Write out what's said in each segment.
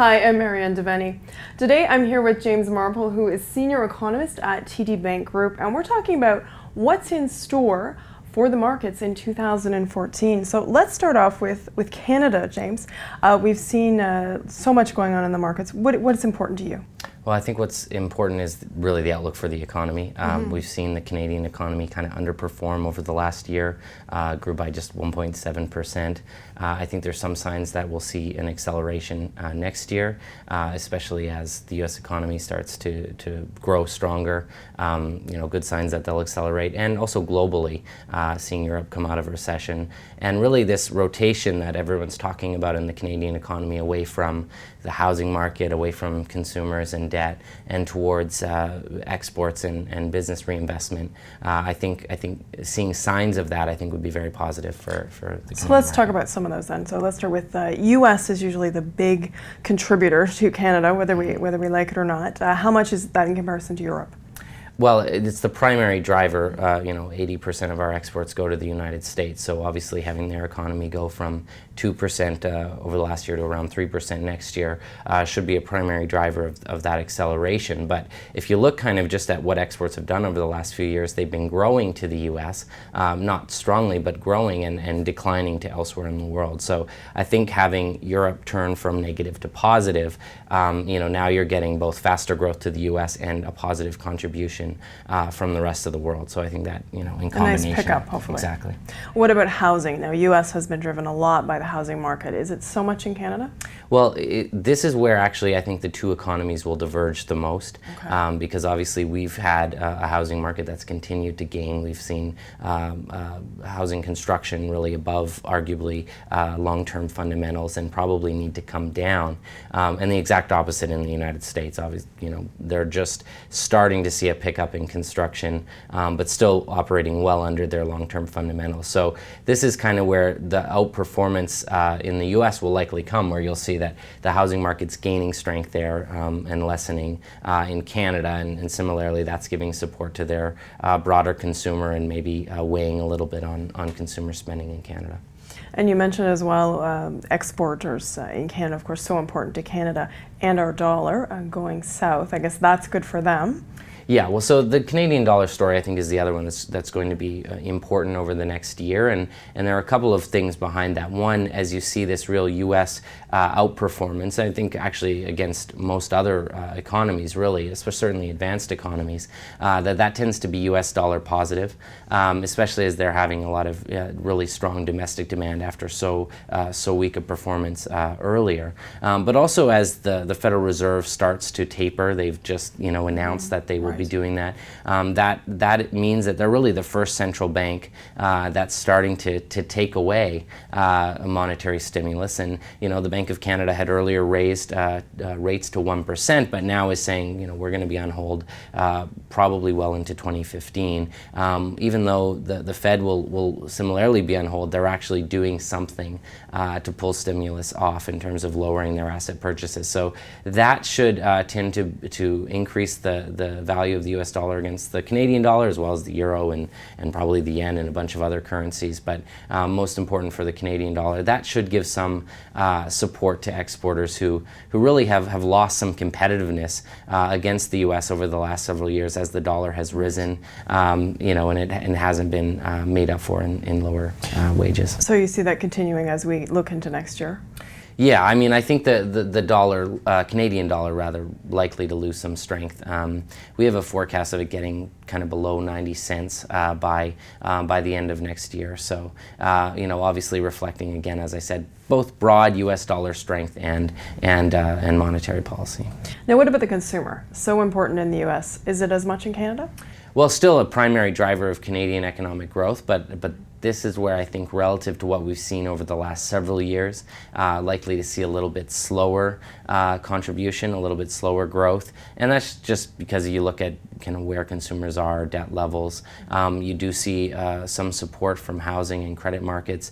Hi, I'm MaryAnn. Today I'm here with James Marple, who is Senior Economist at TD Bank Group, and we're talking about what's in store for the markets in 2014. So let's start off with Canada, James. We've seen so much going on in the markets. What's important to you? Well, I think what's important is really the outlook for the economy. We've seen the Canadian economy kind of underperform over the last year, grew by just 1.7%. I think there's some signs that we'll see an acceleration next year, especially as the U.S. economy starts to grow stronger. Good signs that they'll accelerate, and also globally, seeing Europe come out of recession. And really this rotation that everyone's talking about in the Canadian economy away from the housing market, away from consumers and debt, and towards exports and business reinvestment. I think seeing signs of that, I think, would be very positive for the So let's talk about some of those then. So let's start with U.S. is usually the big contributor to Canada, whether we like it or not. How much is that in comparison to Europe? Well, it's the primary driver. 80% of our exports go to the United States. So obviously having their economy go from 2% over the last year to around 3% next year should be a primary driver of that acceleration. But if you look kind of just at what exports have done over the last few years, they've been growing to the U.S., not strongly, but growing and declining to elsewhere in the world. So I think having Europe turn from negative to positive, now you're getting both faster growth to the U.S. and a positive contribution from the rest of the world. So I think that, in combination. A nice pickup, hopefully. Exactly. What about housing? Now, U.S. has been driven a lot by the housing market. Is it so much in Canada? Well, this is where actually I think the two economies will diverge the most, okay. Because obviously we've had a housing market that's continued to gain. We've seen housing construction really above, arguably, long-term fundamentals, and probably need to come down. And the exact opposite in the United States. Obviously, they're just starting to see a pickup in construction, but still operating well under their long-term fundamentals. So this is kind of where the outperformance in the U.S. will likely come, where you'll see that the housing market's gaining strength there and lessening in Canada, and similarly that's giving support to their broader consumer and maybe weighing a little bit on consumer spending in Canada. And you mentioned as well exporters in Canada, of course, so important to Canada, and our dollar going south. I guess that's good for them. Yeah, well, so the Canadian dollar story, I think, is the other one that's going to be important over the next year, and there are a couple of things behind that. One, as you see this real U.S. Outperformance, I think actually against most other economies, really, especially certainly advanced economies, that tends to be U.S. dollar positive, especially as they're having a lot of really strong domestic demand after so weak a performance earlier. But also as the Federal Reserve starts to taper, they've just announced that they will be doing that. That means that they're really the first central bank that's starting to take away a monetary stimulus. And the Bank of Canada had earlier raised rates to 1%, but now is saying we're going to be on hold probably well into 2015. Even though the Fed will similarly be on hold, they're actually doing something to pull stimulus off in terms of lowering their asset purchases. So that should tend to increase the value of the U.S. dollar against the Canadian dollar, as well as the euro and probably the yen and a bunch of other currencies. But most important for the Canadian dollar, that should give some support to exporters who really have lost some competitiveness against the U.S. over the last several years as the dollar has risen, and it hasn't been made up for in lower wages. So you see that continuing as we look into next year? Yeah, I mean, I think the dollar, Canadian dollar rather, likely to lose some strength. We have a forecast of it getting kind of below 90 cents by the end of next year. So, obviously reflecting, again, as I said, both broad U.S. dollar strength and monetary policy. Now, what about the consumer? So important in the U.S. Is it as much in Canada? Well, still a primary driver of Canadian economic growth, but this is where I think, relative to what we've seen over the last several years, likely to see a little bit slower contribution, a little bit slower growth. And that's just because you look at kind of where consumers are, debt levels. You do see some support from housing and credit markets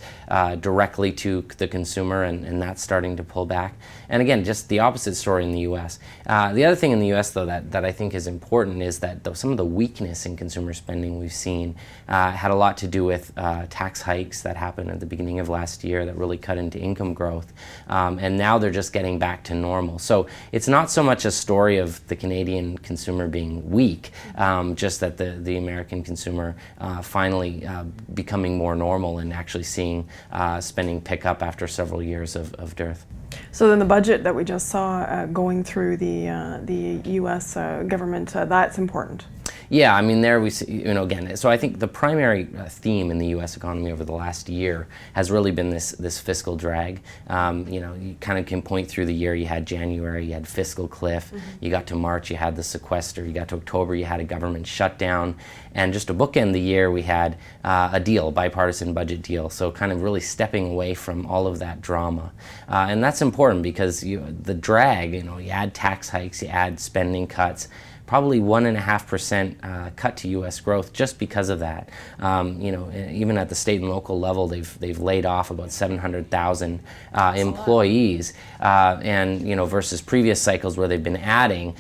directly to the consumer, and that's starting to pull back. And again, just the opposite story in the U.S. The other thing in the U.S., though, that I think is important is that some of the weakness in consumer spending we've seen had a lot to do with tax hikes that happened at the beginning of last year that really cut into income growth. And now they're just getting back to normal. So it's not so much a story of the Canadian consumer being weak, just that the American consumer finally becoming more normal and actually seeing spending pick up after several years of dearth. So then the budget that we just saw going through the U.S. Government, that's important. Yeah, I mean, there we see, again, so I think the primary theme in the U.S. economy over the last year has really been this fiscal drag. You kind of can point through the year. You had January, you had fiscal cliff. You got to March, you had the sequester. You got to October, you had a government shutdown. And just to bookend the year, we had a bipartisan budget deal. So kind of really stepping away from all of that drama. And that's important because the drag, you add tax hikes, you add spending cuts, probably 1.5% cut to U.S. growth just because of that. Even at the state and local level, they've laid off about 700,000 employees, and versus previous cycles where they've been adding.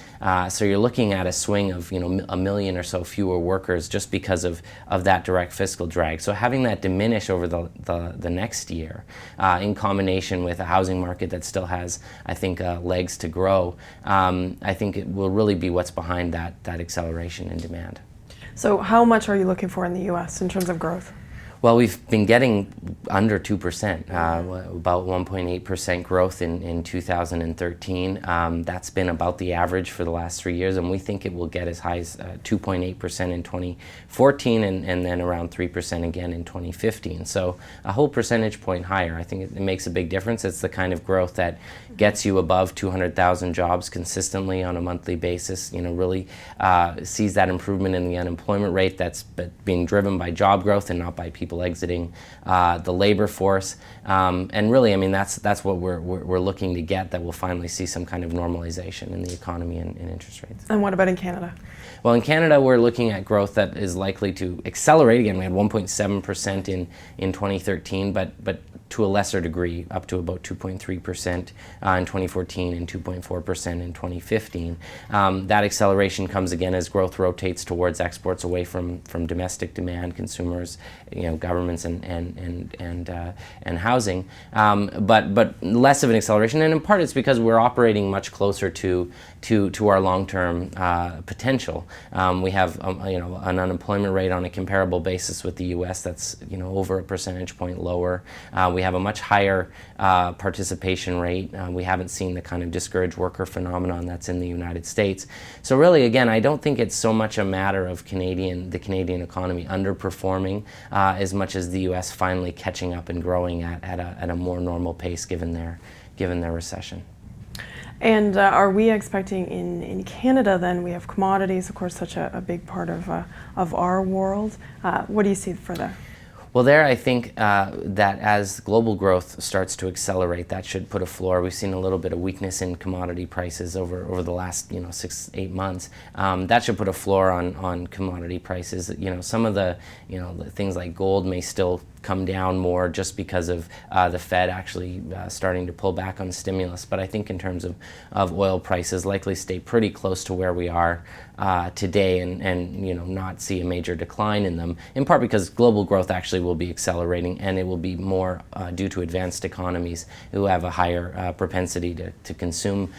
So you're looking at a swing of a million or so fewer workers just because of that direct fiscal drag. So having that diminish over the next year, in combination with a housing market that still has, I think, legs to grow, I think it will really be what's behind that acceleration in demand. So how much are you looking for in the U.S. in terms of growth? Well, we've been getting under 2%, about 1.8% growth in 2013. That's been about the average for the last 3 years, and we think it will get as high as 2.8% in 2014 and then around 3% again in 2015. So a whole percentage point higher. I think it makes a big difference. It's the kind of growth that gets you above 200,000 jobs consistently on a monthly basis, really sees that improvement in the unemployment rate that's being driven by job growth and not by people exiting the labor force, and really, I mean, that's what we're looking to get. That we'll finally see some kind of normalization in the economy and interest rates. And what about in Canada? Well, in Canada, we're looking at growth that is likely to accelerate. Again, we had 1.7% in 2013, but to a lesser degree, up to about 2.3% in 2014 and 2.4% in 2015. That acceleration comes again as growth rotates towards exports away from domestic demand, consumers, governments and housing, but less of an acceleration. And in part, it's because we're operating much closer to our long-term potential. We have an unemployment rate on a comparable basis with the U.S. that's over a percentage point lower. We have a much higher participation rate. We haven't seen the kind of discouraged worker phenomenon that's in the United States. So really, again, I don't think it's so much a matter of the Canadian economy underperforming as much as the U.S. finally catching up and growing at a more normal pace given their recession. And are we expecting in Canada then, we have commodities, of course, such a big part of our world. What do you see for that? Well, there I think that as global growth starts to accelerate, that should put a floor. We've seen a little bit of weakness in commodity prices over the last 6-8 months. That should put a floor on commodity prices. Some of the things like gold may still come down more just because of the Fed actually starting to pull back on stimulus. But I think in terms of oil prices, likely stay pretty close to where we are today and not see a major decline in them, in part because global growth actually will be accelerating, and it will be more due to advanced economies who have a higher propensity to consume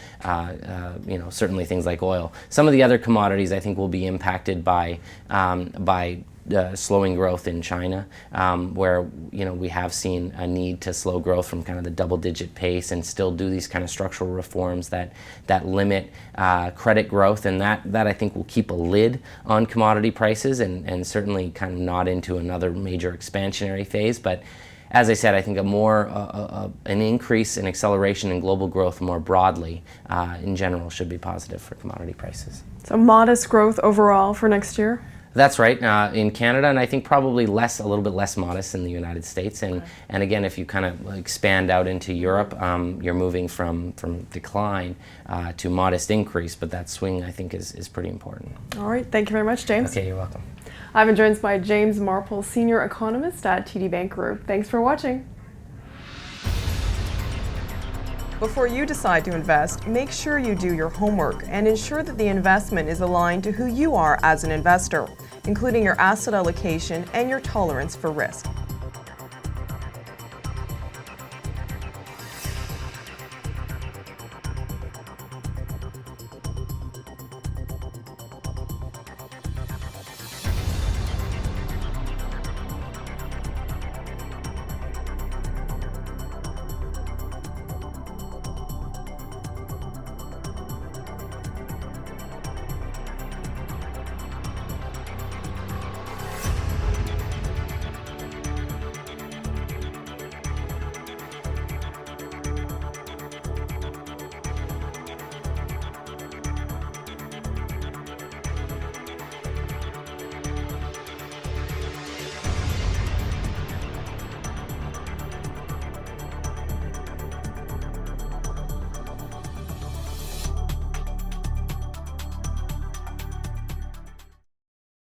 certainly things like oil. Some of the other commodities I think will be impacted by slowing growth in China, where we have seen a need to slow growth from kind of the double-digit pace and still do these kind of structural reforms that limit credit growth, and that I think will keep a lid on commodity prices and certainly kind of not into another major expansionary phase. But as I said, I think an increase in acceleration in global growth more broadly in general should be positive for commodity prices. So modest growth overall for next year? That's right, in Canada, and I think probably a little bit less modest in the United States. And again, if you kind of expand out into Europe, you're moving from decline to modest increase, but that swing I think is pretty important. All right, thank you very much, James. Okay, you're welcome. I've been joined by James Marple, Senior Economist at TD Bank Group. Thanks for watching. Before you decide to invest, make sure you do your homework and ensure that the investment is aligned to who you are as an investor, including your asset allocation and your tolerance for risk.